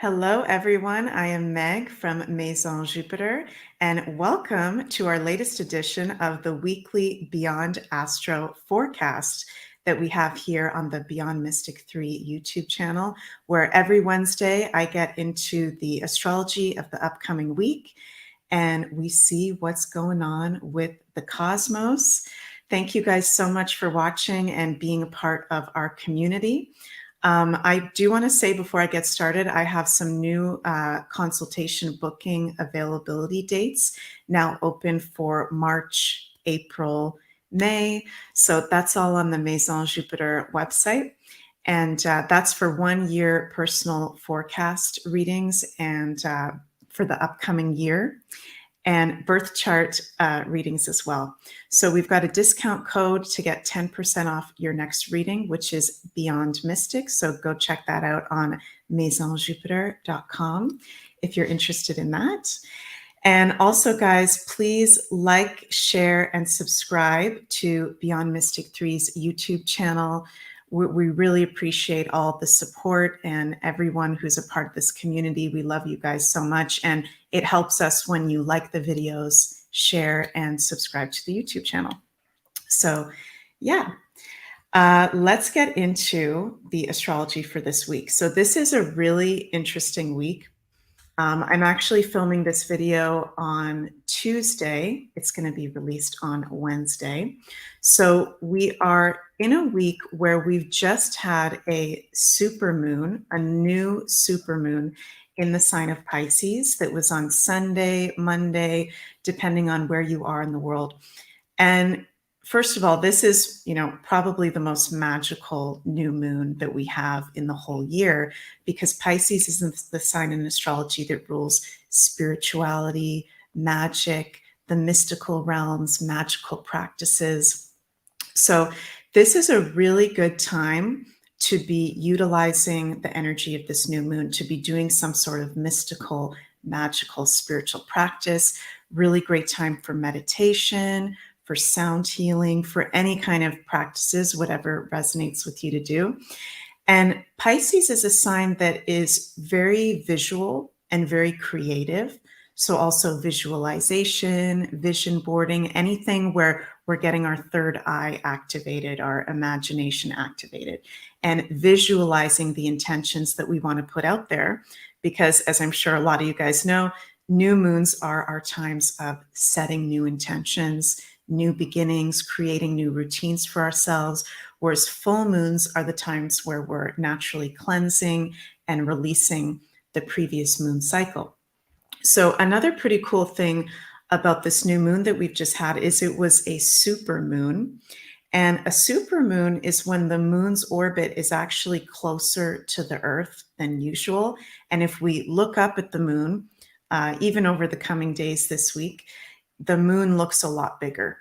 Hello, everyone. I am Meg from MAISON Jupiter, and welcome to our latest edition of the weekly Beyond Astro forecast that we have here on the Beyond Mystic 3 YouTube channel, where every Wednesday I get into the astrology of the upcoming week and we see what's going on with the cosmos. Thank you guys so much for watching and being a part of our community. I do want to say before I get started, I have some new consultation booking availability dates now open for March, April, May. So that's all on the MAISON Jupiter website. And that's for 1 year personal forecast readings and for the upcoming year, and birth chart readings as well. So we've got a discount code to get 10% off your next reading, which is Beyond Mystic. So go check that out on maisonjupiter.com if you're interested in that. And also, guys, please like, share, and subscribe to Beyond Mystic 3's YouTube channel. We really appreciate all the support and everyone who's a part of this community. We love you guys so much. And it helps us when you like the videos, share, and subscribe to the YouTube channel. So yeah, let's get into the astrology for this week. So this is a really interesting week. I'm actually filming this video on Tuesday. It's going to be released on Wednesday. So we are in a week where we've just had a supermoon, a new supermoon in the sign of Pisces that was on Sunday, Monday, depending on where you are in the world. And first of all, this is, probably the most magical new moon that we have in the whole year, because Pisces is the sign in astrology that rules spirituality, magic, the mystical realms, magical practices. So this is a really good time to be utilizing the energy of this new moon, to be doing some sort of mystical, magical, spiritual practice. Really great time for meditation, for sound healing, for any kind of practices, whatever resonates with you to do. And Pisces is a sign that is very visual and very creative. So also visualization, vision boarding, anything where we're getting our third eye activated, our imagination activated, and visualizing the intentions that we want to put out there. Because as I'm sure a lot of you guys know, new moons are our times of setting new intentions, new beginnings, creating new routines for ourselves, whereas full moons are the times where we're naturally cleansing and releasing the previous moon cycle. So another pretty cool thing about this new moon that we've just had is it was a super moon. And a super moon is when the moon's orbit is actually closer to the Earth than usual. And if we look up at the moon, even over the coming days this week, the moon looks a lot bigger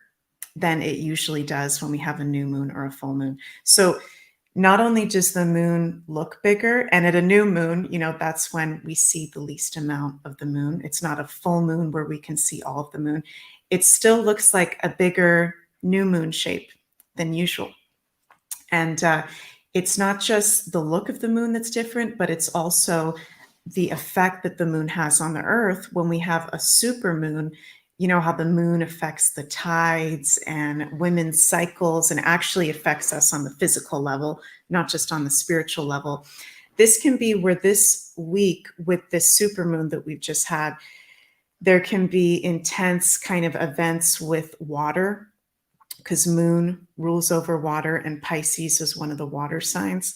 than it usually does when we have a new moon or a full moon. So not only does the moon look bigger, and at a new moon, that's when we see the least amount of the moon. It's not a full moon where we can see all of the moon. It still looks like a bigger new moon shape than usual. And it's not just the look of the moon that's different, but it's also the effect that the moon has on the Earth. When we have a super moon, you know how the moon affects the tides and women's cycles and actually affects us on the physical level, not just on the spiritual level. This can be where this week with this supermoon that we've just had, there can be intense kind of events with water, because moon rules over water and Pisces is one of the water signs.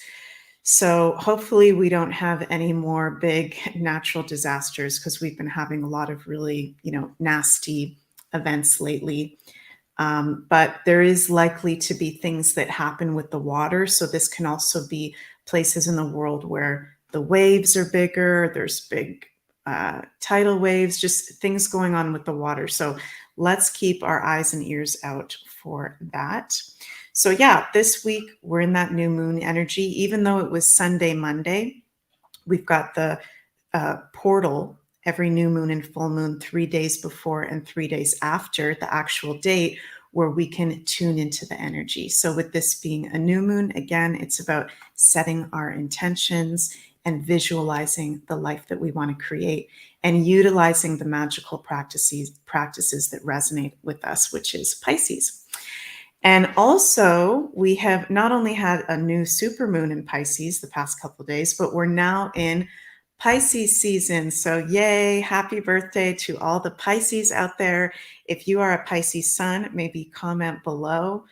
So hopefully we don't have any more big natural disasters, because we've been having a lot of really, nasty events lately. But there is likely to be things that happen with the water. So this can also be places in the world where the waves are bigger. There's big tidal waves, just things going on with the water. So let's keep our eyes and ears out for that. So yeah, this week we're in that new moon energy. Even though it was Sunday, Monday, we've got the portal every new moon and full moon 3 days before and 3 days after the actual date, where we can tune into the energy. So with this being a new moon, again, it's about setting our intentions and visualizing the life that we want to create, and utilizing the magical practices that resonate with us, which is Pisces. And also, we have not only had a new supermoon in Pisces the past couple of days, but we're now in Pisces season. So yay, happy birthday to all the Pisces out there. If you are a Pisces sun, maybe comment below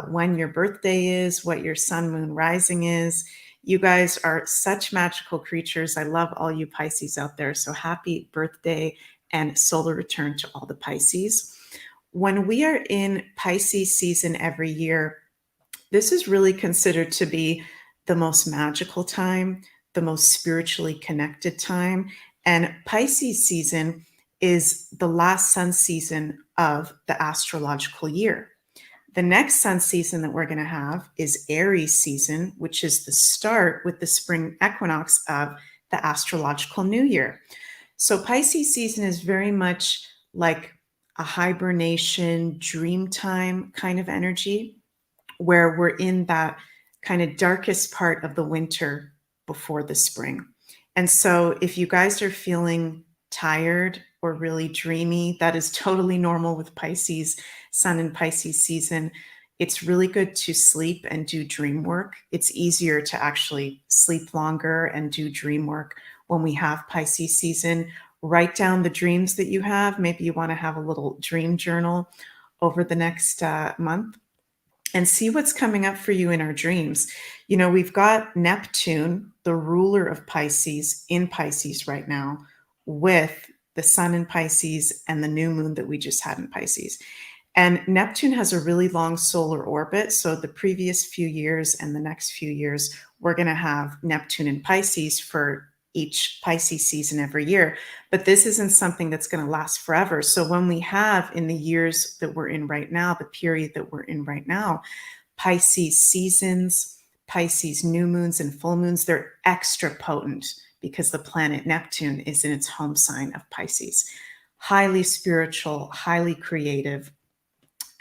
when your birthday is, what your sun, moon, rising is. You guys are such magical creatures. I love all you Pisces out there. So happy birthday and solar return to all the Pisces. When we are in Pisces season every year, this is really considered to be the most magical time, the most spiritually connected time. And Pisces season is the last sun season of the astrological year. The next sun season that we're going to have is Aries season, which is the start with the spring equinox of the astrological new year. So Pisces season is very much like a hibernation, dream time kind of energy, where we're in that kind of darkest part of the winter before the spring. And so if you guys are feeling tired or really dreamy, that is totally normal with Pisces, sun in Pisces season. It's really good to sleep and do dream work. It's easier to actually sleep longer and do dream work when we have Pisces season. Write down the dreams that you have. Maybe you want to have a little dream journal over the next month and see what's coming up for you in our dreams. You know, we've got Neptune, the ruler of Pisces, in Pisces right now, with the sun in Pisces and the new moon that we just had in Pisces. And Neptune has a really long solar orbit. So the previous few years and the next few years, we're going to have Neptune in Pisces for each Pisces season every year. But this isn't something that's going to last forever. So when we have, in the years that we're in right now, the period that we're in right now, Pisces seasons, Pisces new moons and full moons, they're extra potent because the planet Neptune is in its home sign of Pisces. Highly spiritual, highly creative.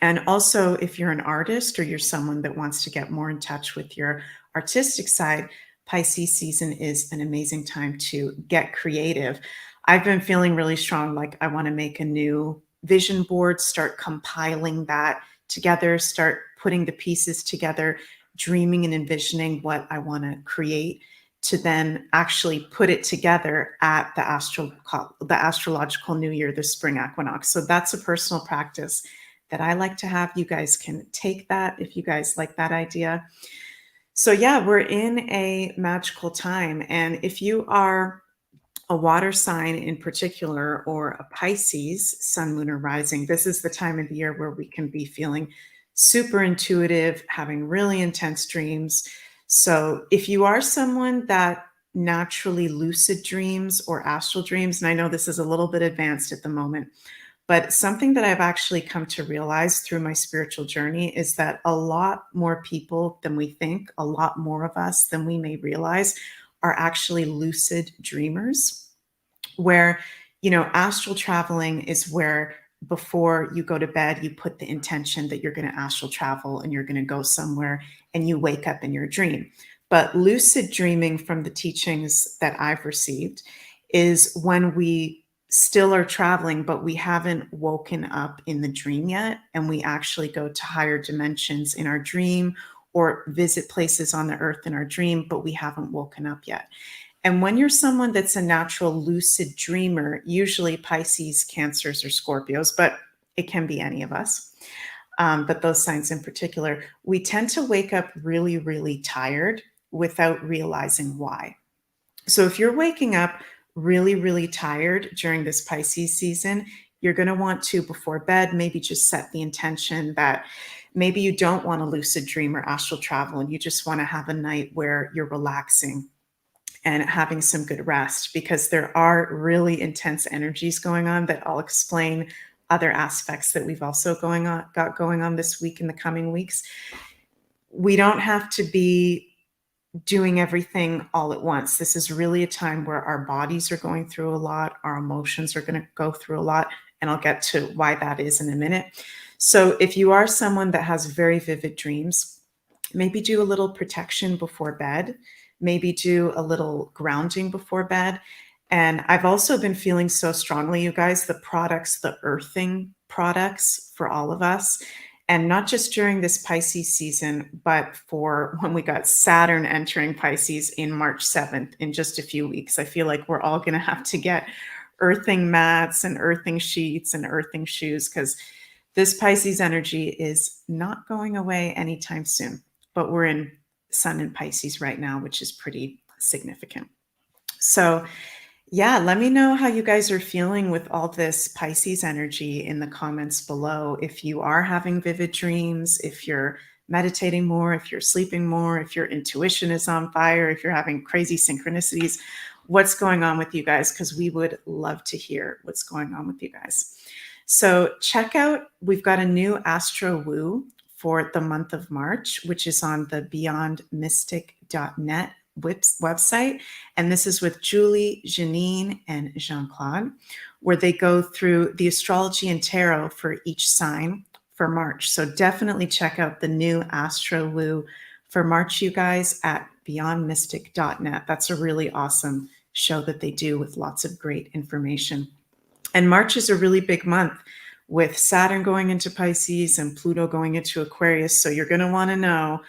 And also, if you're an artist or you're someone that wants to get more in touch with your artistic side, Pisces season is an amazing time to get creative. I've been feeling really strong, like I want to make a new vision board, start compiling that together, start putting the pieces together, dreaming and envisioning what I want to create, to then actually put it together at the astrological new year, the spring equinox. So that's a personal practice that I like to have. You guys can take that if you guys like that idea. So yeah, we're in a magical time. And if you are a water sign in particular, or a Pisces, sun, moon, or rising, this is the time of the year where we can be feeling super intuitive, having really intense dreams. So if you are someone that naturally lucid dreams or astral dreams, and I know this is a little bit advanced at the moment, but something that I've actually come to realize through my spiritual journey is that a lot more people than we think, a lot more of us than we may realize, are actually lucid dreamers, where, you know, astral traveling is where before you go to bed, you put the intention that you're going to astral travel and you're going to go somewhere, and you wake up in your dream. But lucid dreaming, from the teachings that I've received, is when we still are traveling, but we haven't woken up in the dream yet. And we actually go to higher dimensions in our dream, or visit places on the earth in our dream, but we haven't woken up yet. And when you're someone that's a natural lucid dreamer, usually Pisces, Cancers, or Scorpios, but it can be any of us, but those signs in particular, we tend to wake up really, really tired without realizing why. So if you're waking up really, really tired during this Pisces season, you're going to want to, before bed, maybe just set the intention that maybe you don't want to lucid dream or astral travel, and you just want to have a night where you're relaxing and having some good rest, because there are really intense energies going on that I'll explain other aspects that we've also got going on this week, in the coming weeks. We don't have to be doing everything all at once. This is really a time where our bodies are going through a lot, our emotions are going to go through a lot, and I'll get to why that is in a minute. So if you are someone that has very vivid dreams, maybe do a little protection before bed. maybe do a little grounding before bed. And I've also been feeling so strongly, you guys, the products, the earthing products for all of us. And not just during this Pisces season, but for when we got Saturn entering Pisces in March 7th, in just a few weeks. I feel like we're all going to have to get earthing mats and earthing sheets and earthing shoes, because this Pisces energy is not going away anytime soon. But we're in Sun in Pisces right now, which is pretty significant. So yeah, let me know how you guys are feeling with all this Pisces energy in the comments below. If you are having vivid dreams, if you're meditating more, if you're sleeping more, if your intuition is on fire, if you're having crazy synchronicities, what's going on with you guys? Because we would love to hear what's going on with you guys. So check out, we've got a new Astro Woo for the month of March, which is on the BeyondMystic.net website. And this is with Julie, Janine, and Jean-Claude, where they go through the astrology and tarot for each sign for March. So definitely check out the new Astro Woo for March, you guys, at BeyondMystic.net. That's a really awesome show that they do with lots of great information. And March is a really big month with Saturn going into Pisces and Pluto going into Aquarius. So you're going to want to know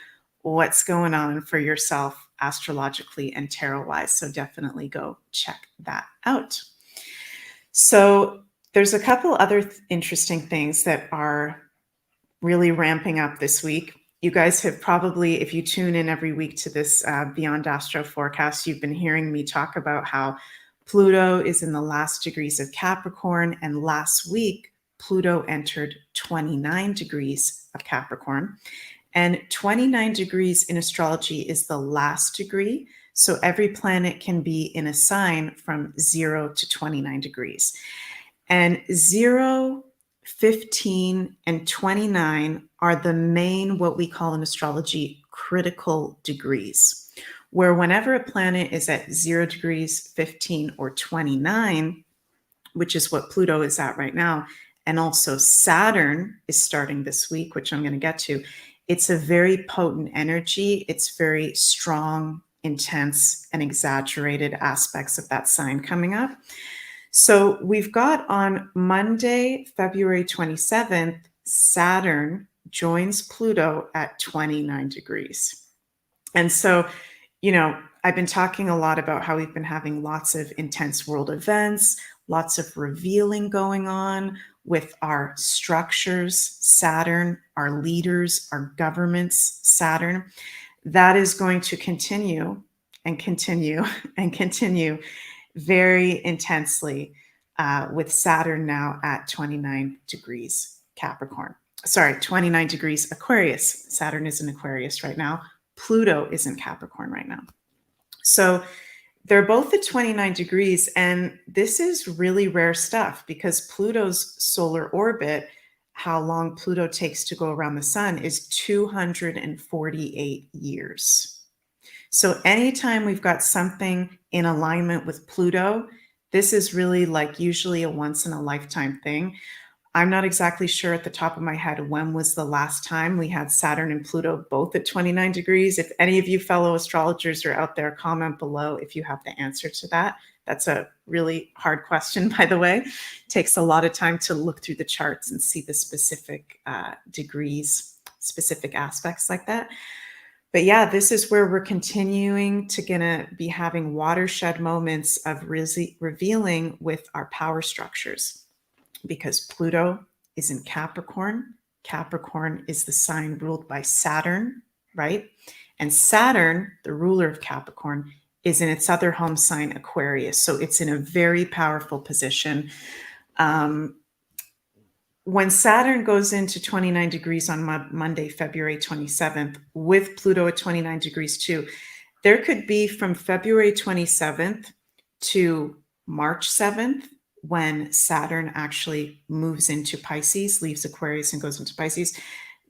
what's going on for yourself astrologically and tarot wise. So definitely go check that out. So there's a couple other interesting things that are really ramping up this week. You guys have probably, if you tune in every week to this Beyond Astro forecast, you've been hearing me talk about how Pluto is in the last degrees of Capricorn. And last week, Pluto entered 29 degrees of Capricorn. And 29 degrees in astrology is the last degree. So every planet can be in a sign from 0 to 29 degrees. And 0, 15, and 29 are the main, what we call in astrology, critical degrees, where whenever a planet is at 0 degrees, 15, or 29, which is what Pluto is at right now, and also Saturn is starting this week, which I'm going to get to, it's a very potent energy. It's very strong, intense, and exaggerated aspects of that sign coming up. So we've got on Monday, February 27th, Saturn joins Pluto at 29 degrees. And so, you know, I've been talking a lot about how we've been having lots of intense world events, lots of revealing going on with our structures, Saturn, our leaders, our governments, Saturn. That is going to continue and continue and continue very intensely with Saturn now at 29 degrees Capricorn. Sorry, 29 degrees Aquarius. Saturn is in Aquarius right now. Pluto is in Capricorn right now. So they're both at 29 degrees, and this is really rare stuff because Pluto's solar orbit, how long Pluto takes to go around the sun, is 248 years. So anytime we've got something in alignment with Pluto, this is really like usually a once in a lifetime thing. I'm not exactly sure at the top of my head when was the last time we had Saturn and Pluto both at 29 degrees. If any of you fellow astrologers are out there, comment below if you have the answer to that. That's a really hard question, by the way. It takes a lot of time to look through the charts and see the specific degrees, specific aspects like that. But yeah, this is where we're continuing to gonna be having watershed moments of revealing with our power structures. Because Pluto is in Capricorn. Capricorn is the sign ruled by Saturn, right? And Saturn, the ruler of Capricorn, is in its other home sign, Aquarius. So it's in a very powerful position. When Saturn goes into 29 degrees on Monday, February 27th, with Pluto at 29 degrees too, there could be from February 27th to March 7th, when Saturn actually moves into Pisces, leaves Aquarius and goes into Pisces,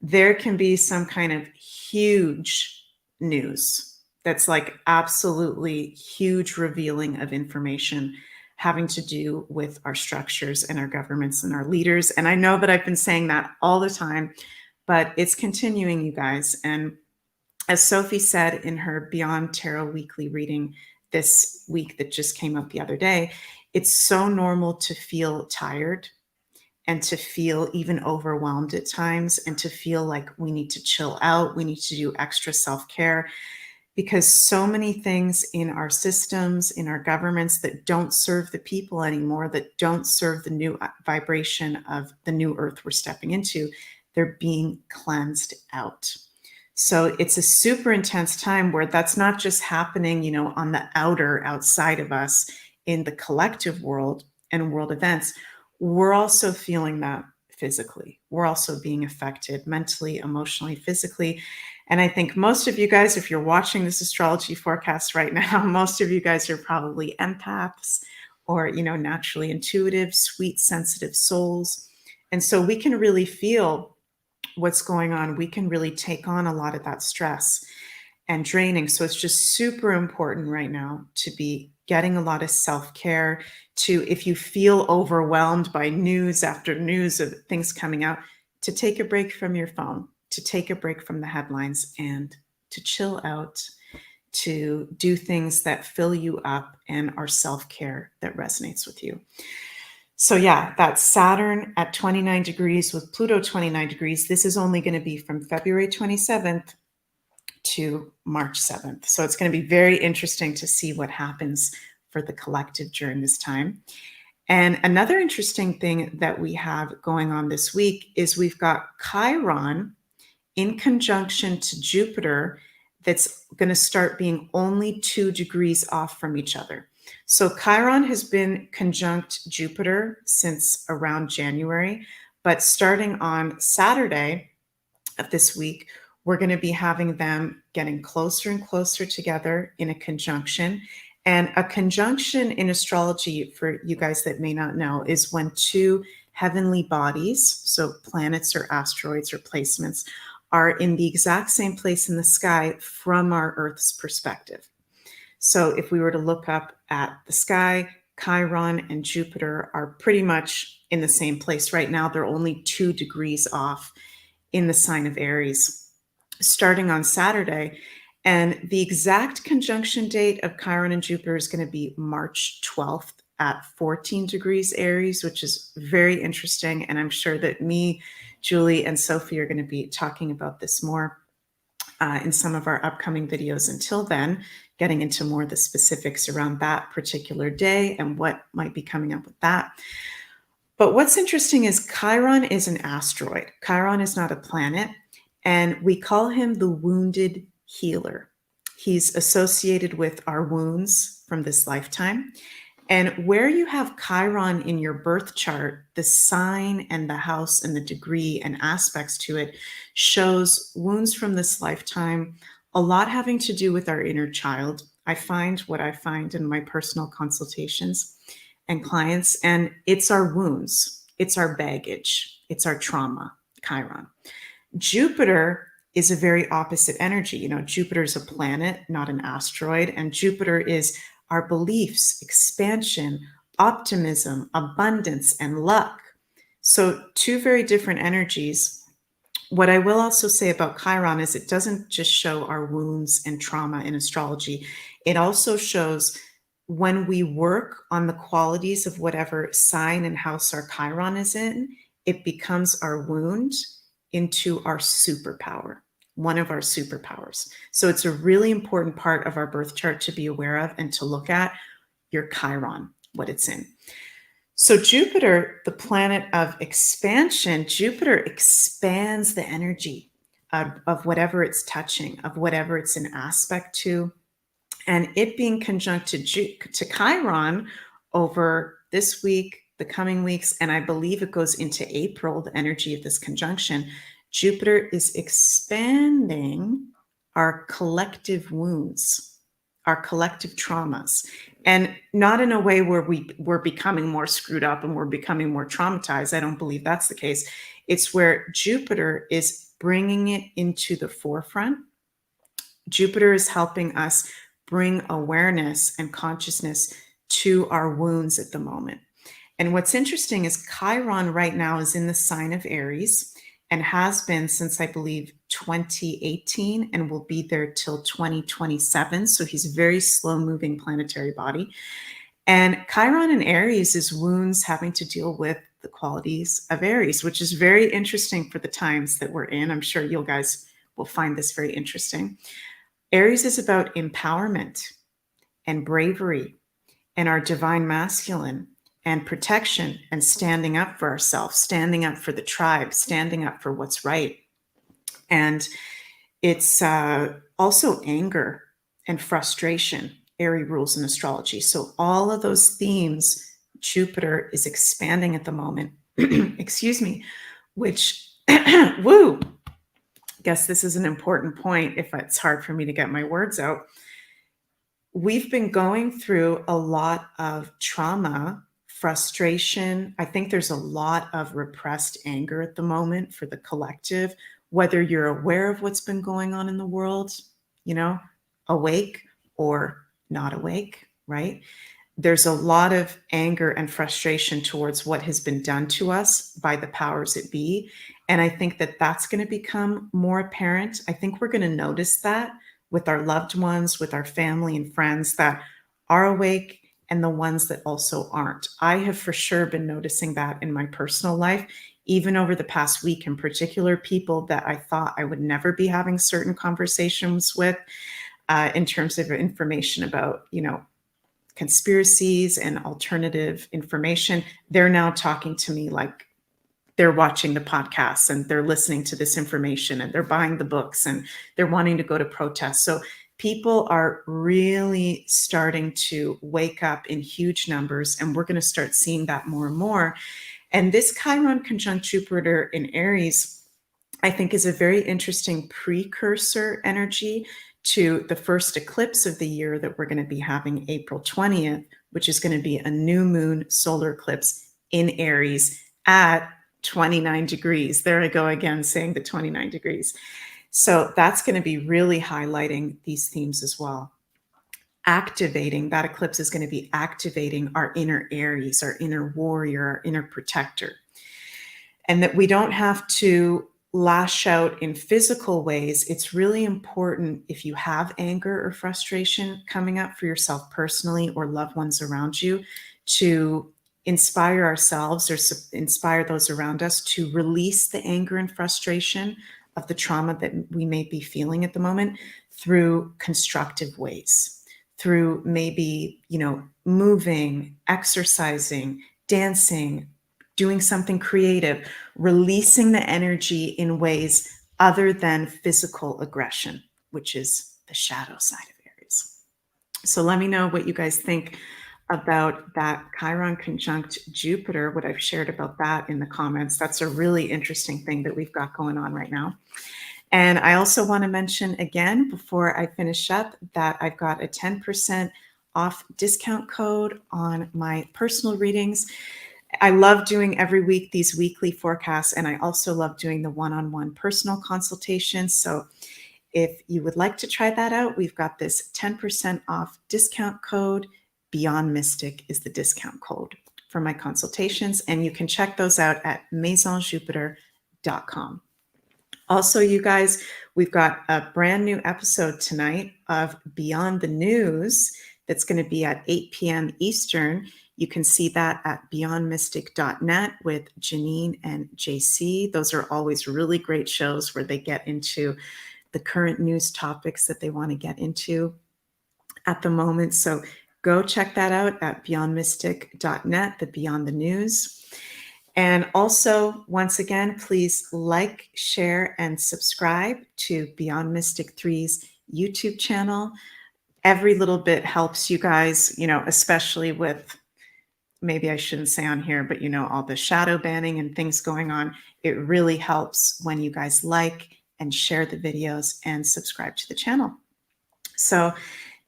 there can be some kind of huge news that's like absolutely huge revealing of information having to do with our structures and our governments and our leaders. And I know that I've been saying that all the time, but it's continuing, you guys. And as Sophie said in her Beyond Tarot weekly reading this week that just came up the other day, it's so normal to feel tired and to feel even overwhelmed at times and to feel like we need to chill out, we need to do extra self-care, because so many things in our systems, in our governments that don't serve the people anymore, that don't serve the new vibration of the new earth we're stepping into, they're being cleansed out. So it's a super intense time where that's not just happening, you know, on the outside of us in the collective world and world events. We're also feeling that physically. We're also being affected mentally, emotionally, physically. And I think most of you guys, if you're watching this astrology forecast right now, most of you guys are probably empaths or, you know, naturally intuitive, sweet, sensitive souls. And so we can really feel what's going on. We can really take on a lot of that stress and draining. So it's just super important right now to be getting a lot of self-care, to, if you feel overwhelmed by news after news of things coming out, to take a break from your phone, to take a break from the headlines and to chill out, to do things that fill you up and are self-care that resonates with you. So yeah, that's Saturn at 29 degrees with Pluto 29 degrees. This is only going to be from February 27th to March 7th. So it's going to be very interesting to see what happens for the collective during this time. And another interesting thing that we have going on this week is we've got Chiron in conjunction to Jupiter that's going to start being only 2 degrees off from each other. So Chiron has been conjunct Jupiter since around January, but starting on Saturday of this week, we're going to be having them getting closer and closer together in a conjunction. And a conjunction in astrology, for you guys that may not know, is when 2 heavenly bodies, so planets or asteroids or placements, are in the exact same place in the sky from our Earth's perspective. So if we were to look up at the sky, Chiron and Jupiter are pretty much in the same place right now. They're only 2 degrees off in the sign of Aries, starting on Saturday. And the exact conjunction date of Chiron and Jupiter is going to be March 12th at 14 degrees Aries, which is very interesting. And I'm sure that me, Julie, and Sophie are going to be talking about this more in some of our upcoming videos. Until then, getting into more of the specifics around that particular day and what might be coming up with that. But what's interesting is Chiron is an asteroid. Chiron is not a planet, and we call him the wounded healer. He's associated with our wounds from this lifetime. And where you have Chiron in your birth chart, the sign and the house and the degree and aspects to it shows wounds from this lifetime, a lot having to do with our inner child. I find what I find in my personal consultations and clients, and it's our wounds, it's our baggage, it's our trauma, Chiron. Jupiter is a very opposite energy. You know, Jupiter is a planet, not an asteroid, and Jupiter is our beliefs, expansion, optimism, abundance, and luck. So 2 very different energies. What I will also say about Chiron is it doesn't just show our wounds and trauma in astrology. It also shows when we work on the qualities of whatever sign and house our Chiron is in, it becomes our wound into our superpower, one of our superpowers. So it's a really important part of our birth chart to be aware of and to look at your Chiron, what it's in. So Jupiter, the planet of expansion, Jupiter expands the energy of whatever it's touching, of whatever it's an aspect to. And it being conjunct to Chiron over this week, the coming weeks, and I believe it goes into April, the energy of this conjunction, Jupiter is expanding our collective wounds, our collective traumas, and not in a way where we're becoming more screwed up and we're becoming more traumatized. I don't believe that's the case. It's where Jupiter is bringing it into the forefront. Jupiter is helping us bring awareness and consciousness to our wounds at the moment. And what's interesting is Chiron right now is in the sign of Aries. and has been since, I believe, 2018, and will be there till 2027. So he's a very slow moving planetary body. And Chiron in Aries is wounds having to deal with the qualities of Aries, which is very interesting for the times that we're in. I'm sure you guys will find this very interesting. Aries is about empowerment and bravery and our divine masculine and protection and standing up for ourselves, standing up for the tribe, standing up for what's right. And it's also anger and frustration. Aries rules in astrology. So all of those themes, Jupiter is expanding at the moment, excuse me, which, woo, guess this is an important point if it's hard for me to get my words out. We've been going through a lot of trauma, frustration. I think there's a lot of repressed anger at the moment for the collective, whether you're aware of what's been going on in the world, awake or not awake, right? There's a lot of anger and frustration towards what has been done to us by the powers that be. And I think that that's going to become more apparent. I think we're going to notice that with our loved ones, with our family and friends that are awake and the ones that also aren't. I have for sure been noticing that in my personal life, even over the past week, in particular, people that I thought I would never be having certain conversations with in terms of information about, conspiracies and alternative information. They're now talking to me like they're watching the podcasts and they're listening to this information and they're buying the books and they're wanting to go to protests. So people are really starting to wake up in huge numbers, and we're going to start seeing that more and more. And this Chiron conjunct Jupiter in Aries, I think, is a very interesting precursor energy to the first eclipse of the year that we're going to be having April 20th, which is going to be a new moon solar eclipse in Aries at 29 degrees. There I go again, saying the 29 degrees. So that's going to be really highlighting these themes as well. That eclipse is going to be activating our inner Aries, our inner warrior, our inner protector. And that we don't have to lash out in physical ways. It's really important, if you have anger or frustration coming up for yourself personally or loved ones around you, to inspire ourselves or inspire those around us to release the anger and frustration of the trauma that we may be feeling at the moment through constructive ways, through maybe, moving, exercising, dancing, doing something creative, releasing the energy in ways other than physical aggression, which is the shadow side of Aries. So let me know what you guys think about that Chiron conjunct Jupiter, what I've shared about that in the comments. That's a really interesting thing that we've got going on right now. And I also want to mention again, before I finish up, that I've got a 10% off discount code on my personal readings. I love doing every week these weekly forecasts, and I also love doing the one-on-one personal consultations. So if you would like to try that out, we've got this 10% off discount code. BeyondMystic is the discount code for my consultations, and you can check those out at MAISONJupiter.com. Also, you guys, we've got a brand new episode tonight of Beyond the News that's going to be at 8 p.m. Eastern. You can see that at beyondmystic.net with Janine and JC. Those are always really great shows where they get into the current news topics that they want to get into at the moment. So go check that out at beyondmystic.net, the Beyond the News. And also, once again, please like, share, and subscribe to Beyond Mystic 3's YouTube channel. Every little bit helps you guys, especially with, maybe I shouldn't say on here, but all the shadow banning and things going on. It really helps when you guys like and share the videos and subscribe to the channel. So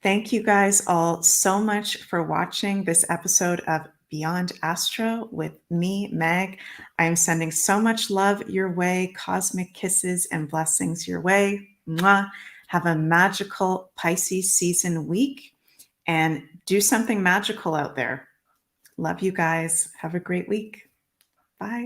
thank you guys all so much for watching this episode of Beyond Astro with me, Meg. I am sending so much love your way, cosmic kisses and blessings your way. Mwah. Have a magical Pisces season week and do something magical out there. Love you guys. Have a great week. Bye.